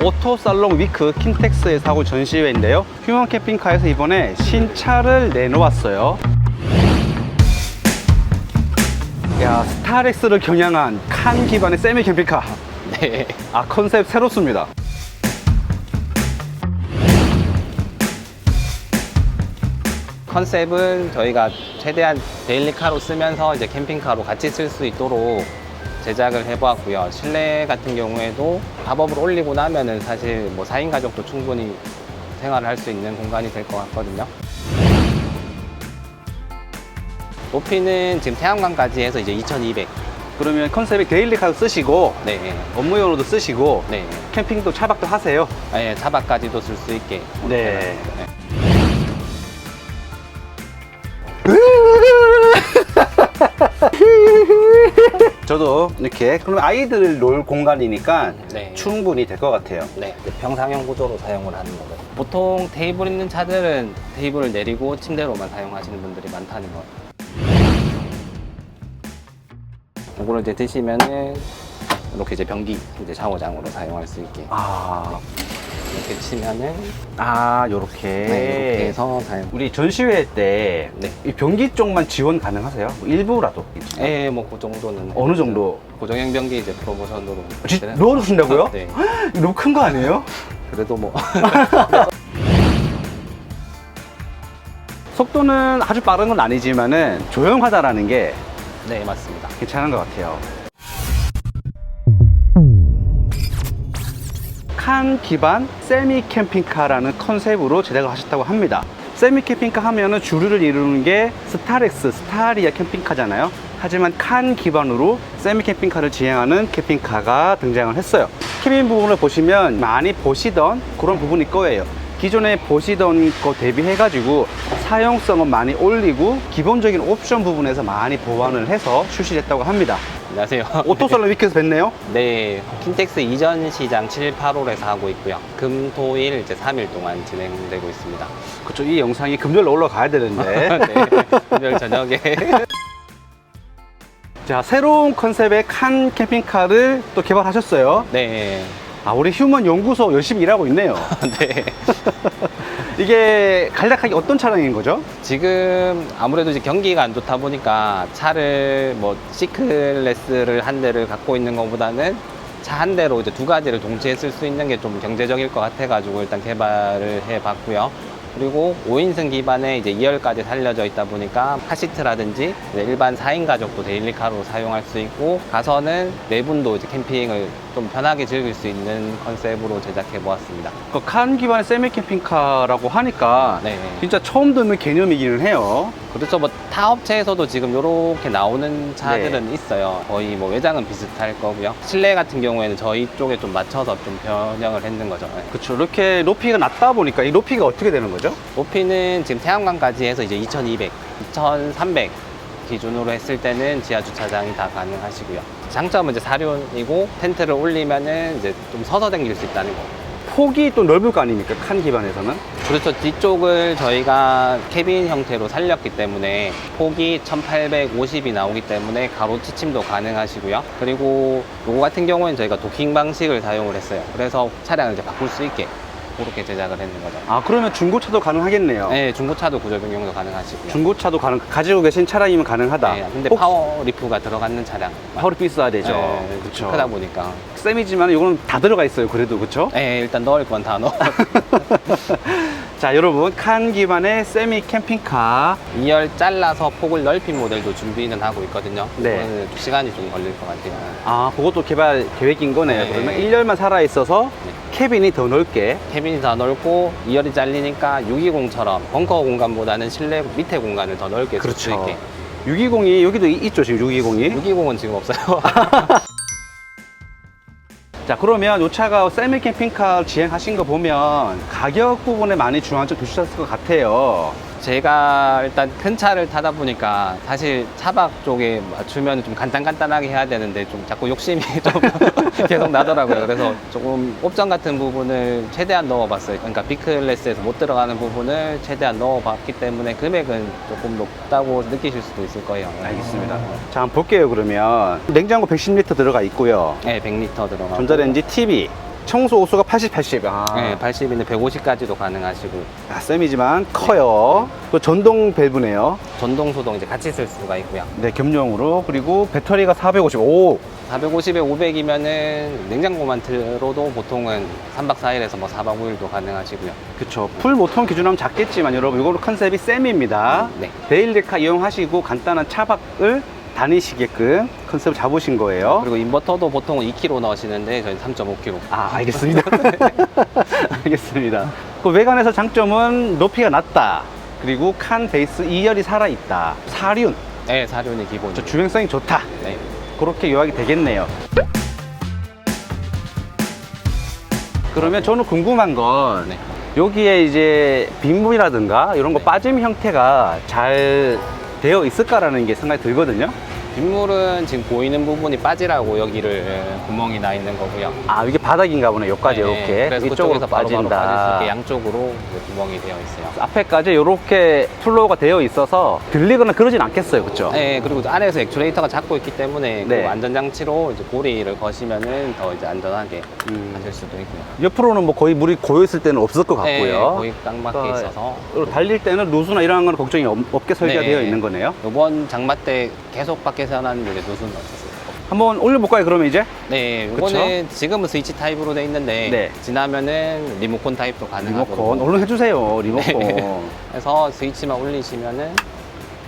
오토살롱 위크 킨텍스에서 하고 전시회인데요. 휴먼 캠핑카에서 이번에 신차를 내놓았어요. 야, 스타렉스를 겨냥한 칸 기반의 세미 캠핑카. 네. 아, 컨셉 새롭습니다. 컨셉은 저희가 최대한 데일리카로 쓰면서 이제 캠핑카로 같이 쓸 수 있도록 제작을 해보았고요. 실내 같은 경우에도 팝업을 올리고 나면은 사실 뭐 4인 가족도 충분히 생활을 할 수 있는 공간이 될 것 같거든요. 높이는 지금 태양광까지 해서 이제 2200. 그러면 컨셉이 데일리카도 쓰시고 네. 업무용으로도 쓰시고 네. 캠핑도 차박도 하세요. 네, 차박까지도 쓸 수 있게. 네. 네. 저도 이렇게 그러면 아이들 놀 공간이니까 네. 충분히 될 것 같아요. 네, 평상형 구조로 사용을 하는 거고 보통 테이블 있는 차들은 테이블을 내리고 침대로만 사용하시는 분들이 많다는 거. 이거를 이제 드시면은 이렇게 이제 변기 이제 샤워장으로 사용할 수 있게 아, 이렇게 치면은 요렇게. 네, 이렇게 해서 사용. 우리 전시회 때 네. 이 변기 쪽만 지원 가능하세요? 뭐 일부라도. 예, 뭐 그 정도는 어느 정도? 고정형 변기 이제 프로모션으로 넣어주신다고요? 네. 이거 너무 큰 거 아니에요? 그래도 뭐 속도는 아주 빠른 건 아니지만은 조용하다라는 게 네, 맞습니다. 괜찮은 것 같아요. 칸 기반 세미 캠핑카라는 컨셉으로 제작을 하셨다고 합니다. 세미 캠핑카 하면은 주류를 이루는 게 스타렉스, 스타리아 캠핑카잖아요. 하지만 칸 기반으로 세미 캠핑카를 지향하는 캠핑카가 등장을 했어요. 캐빈 부분을 보시면 많이 보시던 그런 부분일 거예요. 기존에 보시던 거 대비해가지고 사용성은 많이 올리고 기본적인 옵션 부분에서 많이 보완을 해서 출시했다고 합니다. 안녕하세요. 오토살롱 위크에서 뵀네요. 네, 킨텍스 이전 시장 7, 8월에서 하고 있고요. 금, 토, 일 이제 3일 동안 진행되고 있습니다. 그쵸, 이 영상이 금요일로 올라가야 되는데. 네, 금요일 저녁에. 자, 새로운 컨셉의 칸 캠핑카를 또 개발하셨어요. 네, 아, 우리 휴먼 연구소 열심히 일하고 있네요. 네. 이게 간략하게 어떤 차량인 거죠? 지금 아무래도 이제 경기가 안 좋다 보니까 차를 뭐 C클래스를 한 대를 갖고 있는 것보다는 차 한 대로 이제 두 가지를 동시에 쓸 수 있는 게 좀 경제적일 것 같아가지고 일단 개발을 해봤고요. 그리고 5인승 기반에 이제 2열까지 살려져 있다 보니까 카시트라든지 일반 4인 가족도 데일리카로 사용할 수 있고 가서는 네 분도 이제 캠핑을 좀 편하게 즐길 수 있는 컨셉으로 제작해 보았습니다. 그 칸 기반의 세미 캠핑카라고 하니까 네. 진짜 처음 듣는 개념이기는 해요. 그렇죠. 뭐 타 업체에서도 지금 이렇게 나오는 차들은 있어요. 거의 뭐 외장은 비슷할 거고요. 실내 같은 경우에는 저희 쪽에 좀 맞춰서 좀 변형을 했는 거죠. 네. 그쵸. 이렇게 높이가 낮다 보니까 이 높이가 어떻게 되는 거죠? 높이는 지금 태양광까지 해서 이제 2200, 2300 기준으로 했을 때는 지하 주차장이 다 가능하시고요. 장점은 이제 사륜이고 텐트를 올리면은 이제 좀 서서 다닐 수 있다는 거. 폭이 또 넓을 거 아닙니까? 칸 기반에서는. 그렇죠. 뒤쪽을 저희가 캐빈 형태로 살렸기 때문에 폭이 1850이 나오기 때문에 가로 치침도 가능하시고요. 그리고 요거 같은 경우는 저희가 도킹 방식을 사용을 했어요. 그래서 차량을 이제 바꿀 수 있게 그렇게 제작을 했는 거죠. 아, 그러면 중고차도 가능하겠네요. 네, 중고차도 구조 변경도 가능하시고요. 중고차도 가지고 계신 차량이면 가능하다. 네, 근데 혹- 파워 리프가 들어가는 차량. 파워리프 있어야 되죠. 네, 그쵸. 크다 보니까. 셈이지만 이거는 다 들어가 있어요. 그래도 그쵸? 네, 일단 넣을 건 다 넣어. 자, 여러분 칸 기반의 세미 캠핑카 2열 잘라서 폭을 넓힌 모델도 준비는 하고 있거든요. 네. 그거는 시간이 좀 걸릴 것 같아요. 아, 그것도 개발 계획인 거네요. 네. 그러면 1열만 살아있어서 네. 캐빈이 더 넓게. 캐빈이 더 넓고 2열이 잘리니까 620처럼 벙커 공간보다는 실내 밑에 공간을 더 넓게 쓸 수 그렇죠. 있게. 620이 여기도 있죠, 지금 620이. 620은 지금 없어요. 자, 그러면 이 차가 세미 캠핑카 지행하신 거 보면 가격 부분에 많이 중앙점 두셨을 것 같아요. 제가 일단 큰 차를 타다 보니까 사실 차박 쪽에 맞추면 좀 간단하게 해야 되는데 좀 자꾸 욕심이 좀 계속 나더라고요. 그래서 조금 옵션 같은 부분을 최대한 넣어봤어요. 그러니까 B클래스에서 못 들어가는 부분을 최대한 넣어봤기 때문에 금액은 조금 높다고 느끼실 수도 있을 거예요. 알겠습니다. 자, 한번 볼게요, 그러면. 냉장고 110리터 들어가 있고요. 네, 100리터 들어가고. 전자레인지 TV. 청소 호수가 80, 80. 아, 네, 80인데 150까지도 가능하시고 아, 셈이지만 커요. 또 전동 밸브네요. 전동 소동 이제 같이 쓸 수가 있고요. 네, 겸용으로. 그리고 배터리가 450. 오, 450에 500이면은 냉장고만 틀어도 보통은 3박 4일에서 뭐 4박 5일도 가능하시고요. 그쵸. 풀 모통 기준하면 작겠지만 여러분, 이거 컨셉이 셈입니다. 네. 데일리카 이용하시고 간단한 차박을 다니시게끔 컨셉을 잡으신 거예요. 그리고 인버터도 보통은 2kg 넣으시는데 저희는 3.5kg. 아, 알겠습니다. 알겠습니다. 그 외관에서 장점은 높이가 낮다. 그리고 칸 베이스 2열이 살아있다. 사륜. 네, 사륜이 기본. 저 주행성이 좋다. 네. 그렇게 요약이 되겠네요. 그러면 저는 궁금한 건 네. 여기에 이제 빗물이라든가 이런 거 네. 빠짐 형태가 잘 되어 있을까라는 게 생각이 들거든요. 빗물은 지금 보이는 부분이 빠지라고 여기를 구멍이 나 있는 거고요. 아, 이게 바닥인가 보네. 여기까지 네, 이렇게 그래서 이쪽으로 그쪽에서 바로 빠질 수 빠진다. 있게 양쪽으로 이제 구멍이 되어 있어요. 앞에까지 이렇게 플로우가 되어 있어서 들리거나 그러진 않겠어요, 그렇죠? 네, 그리고 안에서 액추레이터가 잡고 있기 때문에 네. 그 안전장치로 이제 고리를 거시면은 더 이제 안전하게 하실 수도 있고요. 옆으로는 뭐 거의 물이 고여 있을 때는 없을 것 네, 같고요. 거의 딱 맞게 있어서. 그리고 달릴 때는 누수나 이런 건 걱정이 없게 설계가 네. 되어 있는 거네요. 이번 장마 때 계속 밖에서 하는 이제 누수는 없었어요. 한번 올려볼까요, 그러면 이제? 네, 이거는 지금은 스위치 타입으로 돼 있는데 네. 지나면은 리모컨 타입도 가능하고. 리모컨. 얼른 해주세요, 리모컨. 네. 그래서 스위치만 올리시면은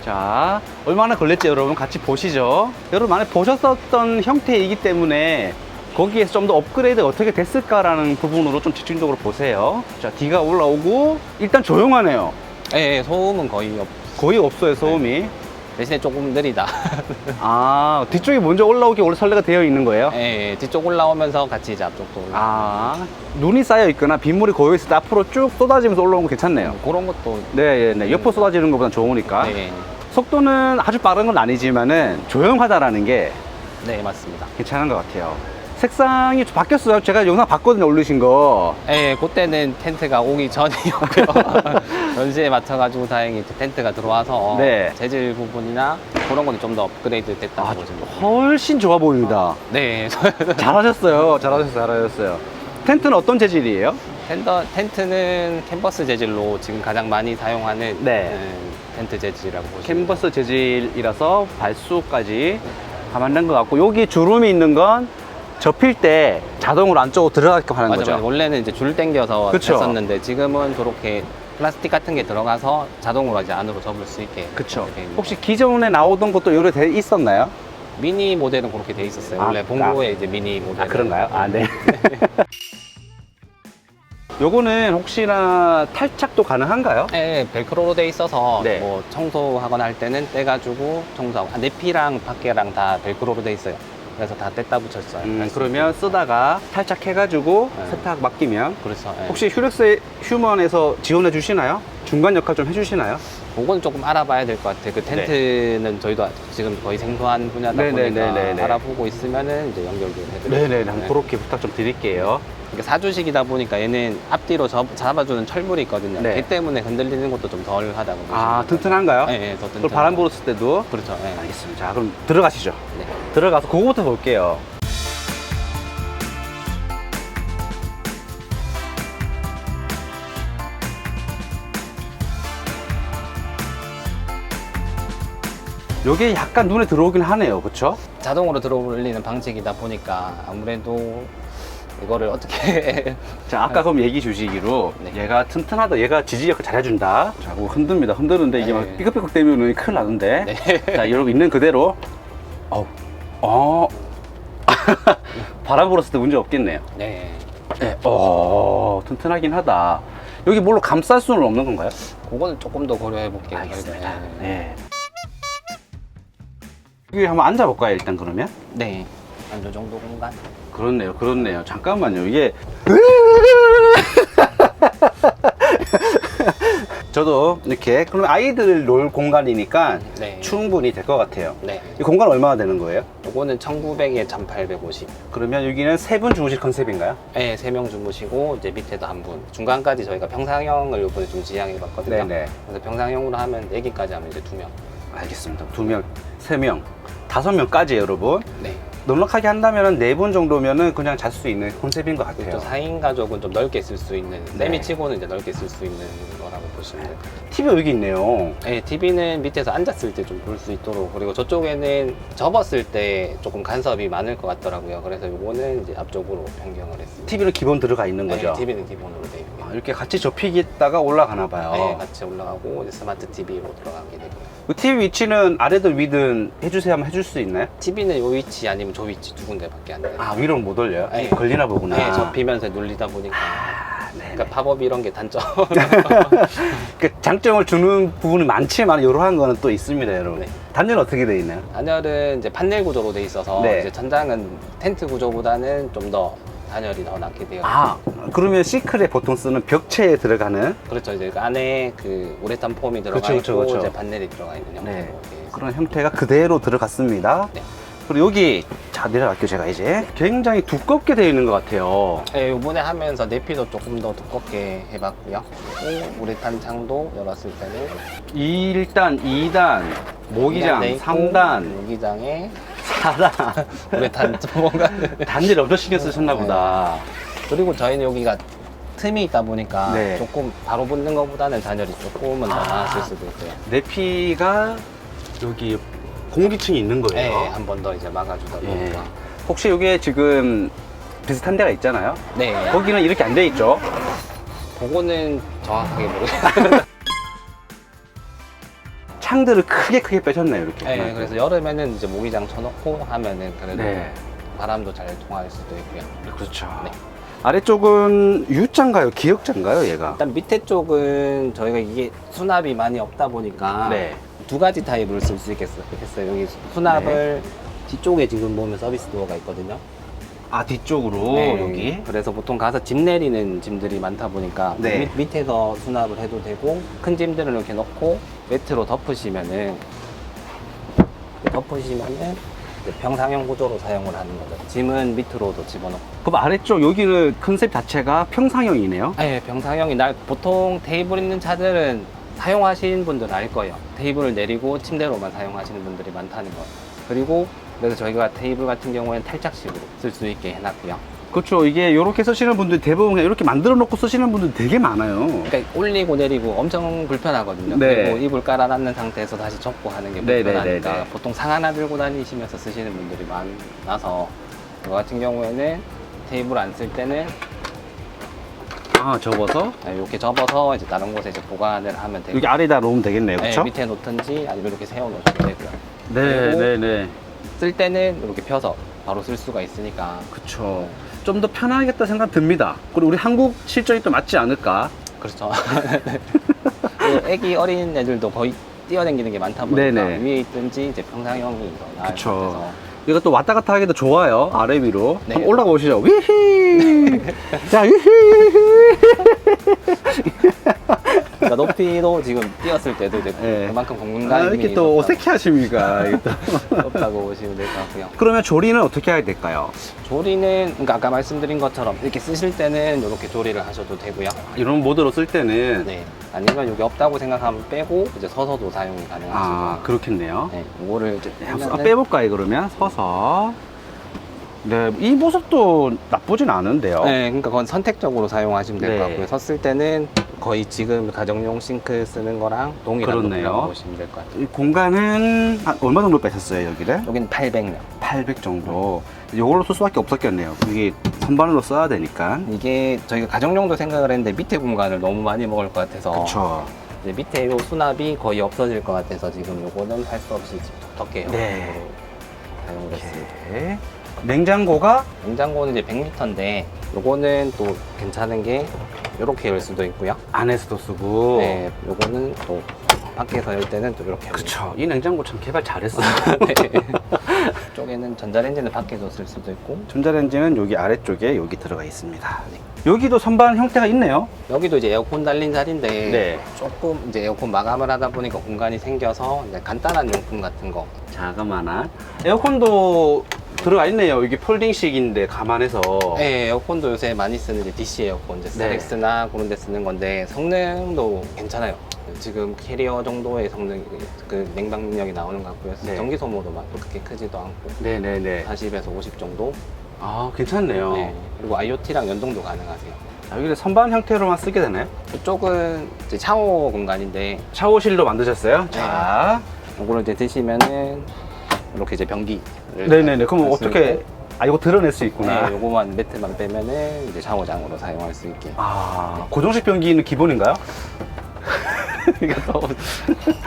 자, 얼마나 걸릴지 여러분 같이 보시죠. 여러분 만약 보셨었던 형태이기 때문에 거기에서 좀 더 업그레이드가 어떻게 됐을까라는 부분으로 좀 집중적으로 보세요. 자, D가 올라오고 일단 조용하네요. 네, 소음은 거의 거의 없어요, 소음이. 대신에 조금 느리다. 아, 뒤쪽이 먼저 올라오기 원래 설계가 되어 있는 거예요? 네, 뒤쪽 올라오면서 같이 이제 앞쪽도 올라오고. 아, 눈이 쌓여 있거나 빗물이 고여 있을 때 앞으로 쭉 쏟아지면서 올라오는 거 괜찮네요. 그런 것도. 네, 네. 옆으로 쏟아지는 것보다 좋으니까. 네, 속도는 아주 빠른 건 아니지만은 조용하다라는 게 네, 맞습니다. 괜찮은 것 같아요. 색상이 좀 바뀌었어요. 제가 영상 봤거든요, 올리신 거. 네, 그때는 텐트가 오기 전이었고요. 전시에 맞춰가지고 다행히 텐트가 들어와서 네. 재질 부분이나 그런 건 좀 더 업그레이드 됐다고 아, 보시면 돼요. 훨씬 좋아 보입니다. 네, 잘하셨어요. 잘하셨어요. 텐트는 어떤 재질이에요? 텐트는 캔버스 재질로 지금 가장 많이 사용하는 네. 텐트 재질이라고 보시면 돼요. 캔버스 재질이라서 발수까지 다 만든 것 같고, 여기 주름이 있는 건 접힐 때 자동으로 안쪽으로 들어가게끔 하는 맞아요. 거죠. 원래는 이제 줄 당겨서 그쵸. 했었는데 지금은 저렇게 플라스틱 같은 게 들어가서 자동으로 이제 안으로 접을 수 있게. 그쵸. 이렇게 있는 혹시 기존에 나오던 것도 요래 돼 있었나요? 미니 모델은 그렇게 돼 있었어요. 아, 원래 봉고에 이제 미니 모델. 아, 그런가요? 아, 네. 요거는 혹시나 탈착도 가능한가요? 네, 벨크로로 돼 있어서 네. 뭐 청소하거나 할 때는 떼가지고 청소하고 내피랑 밖에랑 다 벨크로로 돼 있어요. 그래서 다 뗐다 붙였어요. 그러면 쓰다가 탈착해가지고 네. 세탁 맡기면 그렇죠. 네. 혹시 휴렉스 휴먼에서 지원해 주시나요? 중간 역할 좀 해주시나요? 그건 조금 알아봐야 될 것 같아요. 그 텐트는 저희도 지금 거의 생소한 분야다 보니까 네네네네네. 알아보고 있으면은 이제 연결도 해드리고. 네네, 한번 그렇게 부탁 좀 드릴게요. 그러니까 사주식이다 보니까 얘는 앞뒤로 잡아주는 철물이 있거든요. 네. 걔 때문에 흔들리는 것도 좀 덜 하다고 보시면 아, 돼요. 튼튼한가요? 네, 네, 더 튼튼. 그걸 바람 불었을 때도? 그렇죠. 네. 알겠습니다. 자, 그럼 들어가시죠. 네. 들어가서 그거부터 볼게요. 요게 약간 눈에 들어오긴 하네요. 그쵸? 자동으로 들어올리는 방식이다 보니까 아무래도 이거를 어떻게 자, 아까 그럼 얘기 주시기로 네. 얘가 튼튼하다, 얘가 지지 역할 잘해준다. 자, 그거 흔듭니다. 흔드는데 이게 네. 막 삐걱삐걱 되면은 큰일 나는데. 네. 자, 여러분 있는 그대로. 바람 불었을 때 문제 없겠네요. 네. 네. 튼튼하긴 하다. 여기 뭘로 감쌀 수는 없는 건가요? 그거는 조금 더 고려해 볼게요. 알겠습니다. 네. 네. 여기 한번 앉아볼까요, 일단 그러면? 네. 한 요 정도 공간. 그렇네요. 잠깐만요. 이게. 저도 이렇게, 그러면 아이들 놀 공간이니까 네. 충분히 될 것 같아요. 네. 이 공간 얼마나 되는 거예요? 요거는 1900에 1850. 그러면 여기는 세 분 주무실 컨셉인가요? 네, 3명 주무시고 이제 밑에도 한 분. 중간까지 저희가 평상형을 요번에 좀 지향해 봤거든요. 네네. 그래서 평상형으로 하면 4개까지 하면 이제 2명. 알겠습니다. 2명, 3명, 5명까지 여러분. 네. 넉넉하게 한다면 4분 정도면은 그냥 잘 수 있는 컨셉인 것 같아요. 또 4인 가족은 좀 넓게 쓸 수 있는, 네. 세미치고는 이제 넓게 쓸 수 있는 거라고 보시면 돼요. TV가 여기 있네요. 네, TV는 밑에서 앉았을 때 좀 볼 수 있도록, 그리고 저쪽에는 접었을 때 조금 간섭이 많을 것 같더라고요. 그래서 요거는 이제 앞쪽으로 변경을 했습니다. TV는 기본 들어가 있는 거죠? 네, TV는 기본으로 되어 있고요. 이렇게 같이 접히겠다가 올라가나 봐요. 네, 같이 올라가고 이제 스마트 TV로 들어가게 되고요. 그 TV 위치는 아래든 위든 해주세요 하면 해줄 수 있나요? TV는 요 위치 아니면 저 위치 두 군데밖에 안 돼요. 아, 위로는 못 올려요? 네. 걸리나 보구나. 네, 접히면서 눌리다 보니까. 네. 그러니까 팝업 이런 게 단점. 그 장점을 주는 부분이 많지만 이러한 거는 또 있습니다, 여러분. 네. 단열은 어떻게 되어 있나요? 단열은 이제 판넬 구조로 돼 있어서 네. 이제 천장은 텐트 구조보다는 좀 더 단열이 더 낫게 돼요. 아, 그러면 시크릿 보통 쓰는 벽체에 들어가는 그렇죠. 이제 그 안에 그 우레탄 폼이 들어가 그렇죠, 있고 그렇죠. 이제 판넬이 들어가 있는 형태로 네. 되어 있습니다. 그런 형태가 그대로 들어갔습니다. 네. 그리고 여기 자 내려갈게요, 제가 이제. 굉장히 두껍게 되어 있는 것 같아요. 네, 요번에 하면서 내피도 조금 더 두껍게 해봤고요. 또 우레탄 창도 열었을 때는 1단, 2단, 모기장, 돼 있고, 3단, 모기장에 4단. 우레탄 뭔가 단지를 엄청 신경 쓰셨나 보다. 그리고 저희는 여기가 틈이 있다 보니까 네. 조금 바로 붙는 것보다는 단열이 조금은 더 많았을 수도 있어요. 내피가 여기 공기층이 있는 네, 거예요. 한 번 더 이제 막아주다 예. 보니까. 혹시 여기에 지금 비슷한 데가 있잖아요. 네, 거기는 이렇게 안 돼 있죠. 그거는 정확하게 모르겠어요. 창들을 크게 빼셨네요, 이렇게. 네, 그래서 여름에는 이제 모기장 쳐놓고 하면은 그래도 네. 바람도 잘 통할 수도 있고요. 그렇죠. 네. 아래쪽은 U자인가요? 기역자인가요, 얘가? 일단 밑에 쪽은 저희가 이게 수납이 많이 없다 보니까 네. 두 가지 타입을 쓸 수 있겠어요. 여기 수납을 뒤쪽에 지금 보면 서비스 도어가 있거든요. 아, 뒤쪽으로 네, 여기. 그래서 보통 가서 짐 내리는 짐들이 많다 보니까 네. 밑에서 수납을 해도 되고 큰 짐들을 이렇게 넣고 매트로 덮으시면은 이제 평상형 구조로 사용을 하는 거죠. 짐은 밑으로도 집어넣고. 그럼 아래쪽 여기는 컨셉 자체가 평상형이네요. 네, 평상형이 보통 테이블 있는 차들은 사용하시는 분들은 알 거예요. 테이블을 내리고 침대로만 사용하시는 분들이 많다는 거. 그리고 그래서 저희가 테이블 같은 경우에는 탈착식으로 쓸 수 있게 해놨고요. 그렇죠. 이게 이렇게 쓰시는 분들 대부분 그냥 이렇게 만들어 놓고 쓰시는 분들 되게 많아요. 그러니까 올리고 내리고 엄청 불편하거든요. 네. 그리고 이불 깔아놨는 상태에서 다시 접고 하는 게 네, 불편하니까 네, 네, 네. 보통 상 하나 들고 다니시면서 쓰시는 분들이 많아서 저 같은 경우에는 테이블 안 쓸 때는 아, 접어서 이렇게 접어서 이제 다른 곳에 이제 보관을 하면 되고 여기 아래다 놓으면 되겠네요. 그렇죠? 밑에 놓든지 아니면 이렇게 세워 놓으셔도 되고요. 네, 그리고 네, 네. 쓸 때는 이렇게 펴서 바로 쓸 수가 있으니까 그렇죠. 좀 더 편하겠다 생각 듭니다. 그리고 우리 한국 실정이 또 맞지 않을까? 그렇죠. 그리고 애기 어린 애들도 거의 뛰어다니는 게 많다 보니까 네네. 위에 있든지 이제 평상형이 더 나을 것 그쵸. 같아서 이거 또 왔다 갔다 하기도 좋아요. 아래 위로. 네. 한번 올라가 보시죠. 위히! 자, 위히! 그러니까 높이도 지금 뛰었을 때도 이제 네. 그만큼 아, 공간이 이렇게 또 어색해 하십니까? 이게 또. 높다고 보시면 될 것 같고요. 그러면 조리는 어떻게 해야 될까요? 조리는 그러니까 아까 말씀드린 것처럼 이렇게 쓰실 때는 이렇게 조리를 하셔도 되고요. 이런 모드로 쓸 때는 네. 아니면 여기 없다고 생각하면 빼고 이제 서서도 사용이 가능하시고. 아, 그렇겠네요. 네, 이거를 이제 한번 빼볼까요, 그러면? 서서. 네, 이 모습도 나쁘진 않은데요. 네, 그러니까 그건 선택적으로 사용하시면 될 것 네. 같고요. 섰을 때는 거의 지금 가정용 싱크 쓰는 거랑 동일한 그렇네요. 높이라고 보시면 될 것 같아요. 이 공간은 얼마 정도 빼셨어요, 여기를? 여기는 800명. 800 정도. 이걸로 쓸 수밖에 없었겠네요. 이게 선반으로 써야 되니까. 이게 저희가 가정용도 생각을 했는데 밑에 공간을 너무 많이 먹을 것 같아서 그렇죠. 이제 밑에 요 수납이 거의 없어질 것 같아서 지금 요거는 할 수 없이 덕계형 네. 사용을 했습니다. 이렇게. 냉장고가 냉장고는 이제 100리터인데 요거는 또 괜찮은 게 요렇게 열 수도 있고요. 안에서도 쓰고. 네, 요거는 또 밖에서 열 때는 또 이렇게 그쵸. 이 냉장고 참 개발 잘했어요. 네. 쪽에는 전자레인지는 밖에서 쓸 수도 있고 전자레인지는 여기 아래쪽에 여기 들어가 있습니다. 여기도 선반 형태가 있네요. 여기도 이제 에어컨 달린 자리인데 네. 조금 이제 에어컨 마감을 하다 보니까 공간이 생겨서 이제 간단한 용품 같은 거 자그마한. 에어컨도 들어가 있네요. 이게 폴딩식인데 감안해서. 네, 에어컨도 요새 많이 쓰는 이제 DC 에어컨, 이제 스타렉스나 그런 데 쓰는 건데 성능도 괜찮아요. 지금 캐리어 정도의 성능, 그 냉방 능력이 나오는 것 같고요. 네. 전기 소모도 막 그렇게 크지도 않고 네네네. 40에서 50 정도. 아, 괜찮네요. 네. 그리고 IoT랑 연동도 가능하세요. 아, 여기를 선반 형태로만 쓰게 되나요? 이쪽은 이제 샤워 공간인데 샤워실도 만드셨어요? 자. 이거를 이제 드시면은 이렇게 이제 변기를 네네네. 그럼 할수 어떻게, 있고, 아, 이거 드러낼 수 있구나. 네, 요거만 매트만 빼면은 이제 샤워장으로 사용할 수 있게. 아, 고정식 변기는 기본인가요? 이것도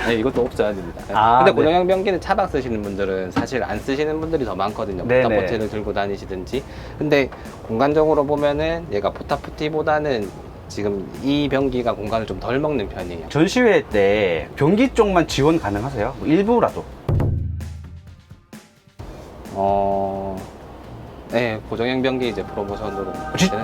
네, 이것도 옵션입니다. 아, 근데 네. 고정형 변기는 차박 쓰시는 분들은 사실 안 쓰시는 분들이 더 많거든요. 네네. 포타포티를 들고 다니시든지. 근데 공간적으로 보면은 얘가 포타포티보다는 지금 이 변기가 공간을 좀 덜 먹는 편이에요. 전시회 때 변기 쪽만 지원 가능하세요? 뭐 일부라도. 네, 고정형 변기 이제 프로모션으로.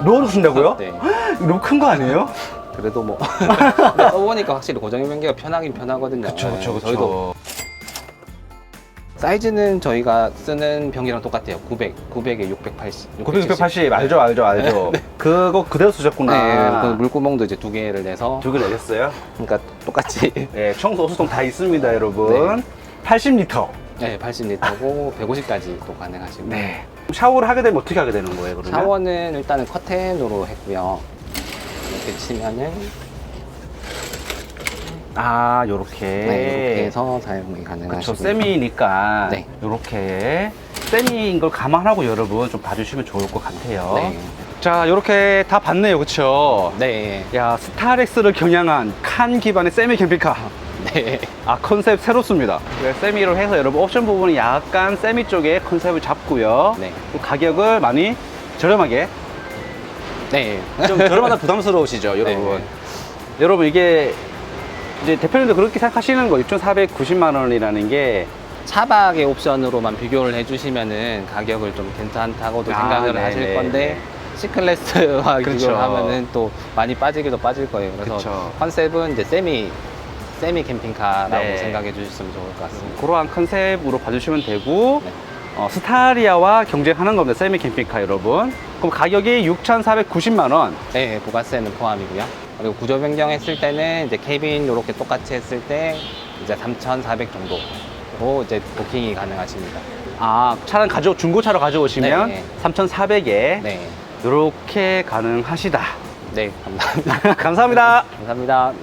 넣어주신다고요? 네. 너무 큰 거 아니에요? 그래도 뭐. 근데 써보니까 확실히 고정형 변기가 편하긴 편하거든요. 그쵸, 네, 그쵸, 그쵸. 저희도 사이즈는 저희가 쓰는 병이랑 똑같아요. 900에 680. 980 알죠, 알죠. 그거 그대로 쓰셨구나. 네, 그 물구멍도 이제 두 개를 내서. 두 개 내셨어요? 그러니까 똑같이. 네, 청소 수통 다 있습니다, 여러분. 80리터. 네, 80리터고 150까지 또 가능하시고. 네. 샤워를 하게 되면 어떻게 하게 되는 거예요, 그러면? 샤워는 일단은 커튼으로 했고요. 이렇게 치면은 아, 요렇게. 네, 이렇게 해서 사용이 그쵸, 가능하시고. 세미니까 네. 요렇게 세미인 걸 감안하고 여러분 좀 봐주시면 좋을 것 같아요. 네. 자, 요렇게 다 봤네요, 그쵸? 네. 야, 스타렉스를 겨냥한 칸 기반의 세미 캠핑카. 네. 아, 컨셉 새롭습니다. 네, 세미로 해서 여러분 옵션 부분은 약간 세미 쪽에 컨셉을 잡고요. 네. 가격을 많이 저렴하게. 네. 좀 저렴하다 부담스러우시죠, 여러분. 네. 여러분, 이게 이제 대표님도 그렇게 생각하시는 거 6,490만 원이라는 게 차박의 옵션으로만 비교를 해주시면은 가격을 좀 괜찮다고도 아, 생각을 네네. 하실 건데 C클래스와 그렇죠. 비교를 하면은 또 많이 빠지기도 빠질 거예요. 그래서 그쵸. 컨셉은 이제 세미 캠핑카라고 네. 생각해 주셨으면 좋을 것 같습니다. 그러한 컨셉으로 봐주시면 되고 네. 스타리아와 경쟁하는 겁니다. 세미 캠핑카 여러분. 그럼 가격이 6,490만 원. 네, 부가세는 포함이고요. 그리고 구조 변경했을 때는 이제 케빈 이렇게 똑같이 했을 때 이제 3,400 정도로 이제 부킹이 가능하십니다. 아, 차량 중고차로 가져오시면 네. 3,400에 네. 이렇게 가능하시다. 네, 감사합니다. 감사합니다. 감사합니다.